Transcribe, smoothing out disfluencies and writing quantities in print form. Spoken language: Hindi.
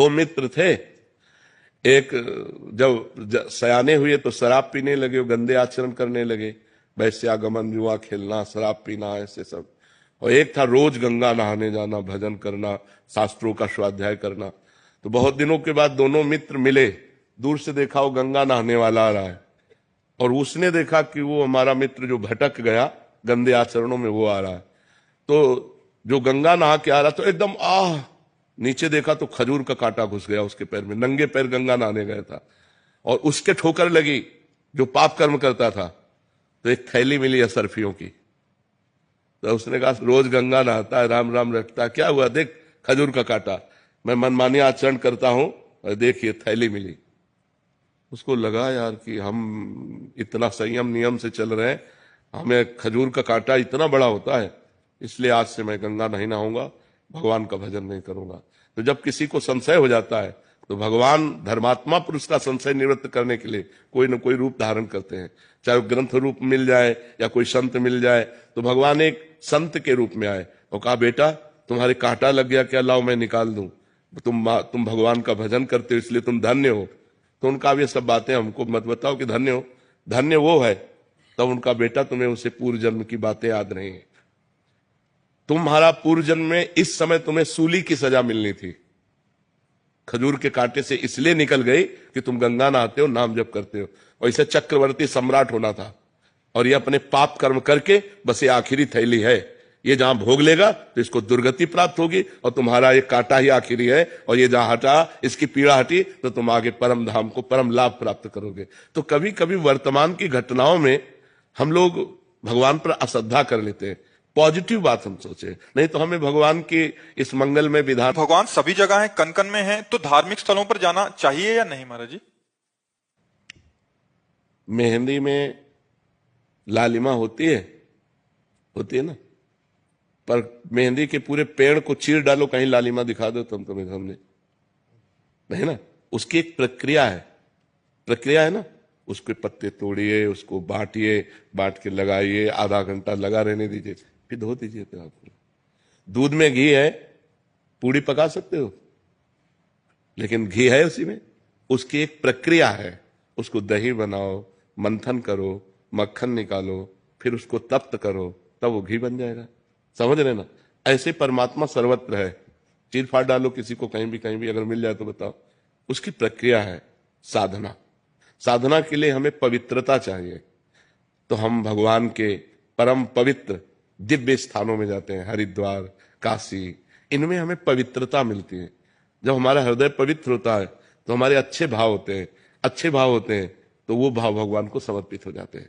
दो मित्र थे। एक जब सयाने हुए तो शराब पीने लगे, गंदे आचरण करने लगे, वैश्यागमन, जुआ खेलना, शराब पीना, ऐसे सब। और एक था रोज गंगा नहाने जाना, भजन करना, शास्त्रों का स्वाध्याय करना। तो बहुत दिनों के बाद दोनों मित्र मिले, दूर से देखा वो गंगा नहाने वाला आ रहा है, और उसने देखा कि वो हमारा मित्र जो भटक गया गंदे आचरणों में वो आ रहा है। तो जो गंगा नहा के आ रहा तो एकदम नीचे देखा तो खजूर का कांटा घुस गया उसके पैर में, नंगे पैर गंगा नहाने गया था, और उसके ठोकर लगी जो पाप कर्म करता था। तो एक थैली मिली असरफियों की, तो उसने कहा रोज गंगा नहाता है, राम राम रटता है, क्या हुआ, देख खजूर का कांटा, मैं मनमानी आचरण करता हूं और देखिए थैली मिली। उसको लगा यार कि हम इतना संयम नियम से चल रहे हैं, हमें खजूर का कांटा इतना बड़ा होता है, इसलिए आज से मैं गंगा नहीं नहाऊंगा, भगवान का भजन नहीं करूंगा। तो जब किसी को संशय हो जाता है तो भगवान धर्मात्मा पुरुष का संशय निवृत्त करने के लिए कोई न कोई रूप धारण करते हैं, चाहे वो ग्रंथ रूप मिल जाए या कोई संत मिल जाए। तो भगवान एक संत के रूप में आए और कहा बेटा तुम्हारे कांटा लग गया क्या, लाओ मैं निकाल दूं, तुम भगवान का भजन करते हो इसलिए तुम धन्य हो। तो उनका ये सब बातें हमको मत बताओ कि धन्य हो, धन्य वो है। तब उनका बेटा तुम्हें उसे पूर्व जन्म की बातें याद नहीं है, तुम्हारा पूर्व जन्म में इस समय तुम्हें सूली की सजा मिलनी थी, खजूर के कांटे से इसलिए निकल गई कि तुम गंगा नहाते हो, नाम जप करते हो, और इसे चक्रवर्ती सम्राट होना था, और ये अपने पाप कर्म करके बस ये आखिरी थैली है, ये जहां भोग लेगा तो इसको दुर्गति प्राप्त होगी, और तुम्हारा ये कांटा ही आखिरी है, और ये जहां हटा, इसकी पीड़ा हटी तो तुम आगे परम धाम को परम लाभ प्राप्त करोगे। तो कभी कभी वर्तमान की घटनाओं में हम लोग भगवान पर अश्रद्धा कर लेते हैं, पॉजिटिव बात हम सोचे, नहीं तो हमें भगवान की इस मंगल में विधान। भगवान सभी जगह है, कन कन में है, तो धार्मिक स्थलों पर जाना चाहिए या नहीं महाराज जी? मेहंदी में लालिमा होती है ना, पर मेहंदी के पूरे पेड़ को चीर डालो, कहीं लालिमा दिखा दो तुम तुम्हें सामने, नहीं ना। उसकी एक प्रक्रिया है ना, उसके पत्ते तोड़िए, उसको बांटिए, बांट के लगाइए, आधा घंटा लगा रहने दीजिए, फिर धो दीजिए। तो आपको दूध में घी है, पूड़ी पका सकते हो, लेकिन घी है उसी में, उसकी एक प्रक्रिया है, उसको दही बनाओ, मंथन करो, मक्खन निकालो, फिर उसको तप्त करो, तब वो घी बन जाएगा। समझ रहे ना? ऐसे परमात्मा सर्वत्र है, चीर फाड़ डालो किसी को कहीं भी अगर मिल जाए तो बताओ। उसकी प्रक्रिया है साधना। साधना के लिए हमें पवित्रता चाहिए, तो हम भगवान के परम पवित्र दिव्य स्थानों में जाते हैं, हरिद्वार, काशी, इनमें हमें पवित्रता मिलती है। जब हमारा हृदय पवित्र होता है तो हमारे अच्छे भाव होते हैं, तो वो भाव भगवान को समर्पित हो जाते हैं।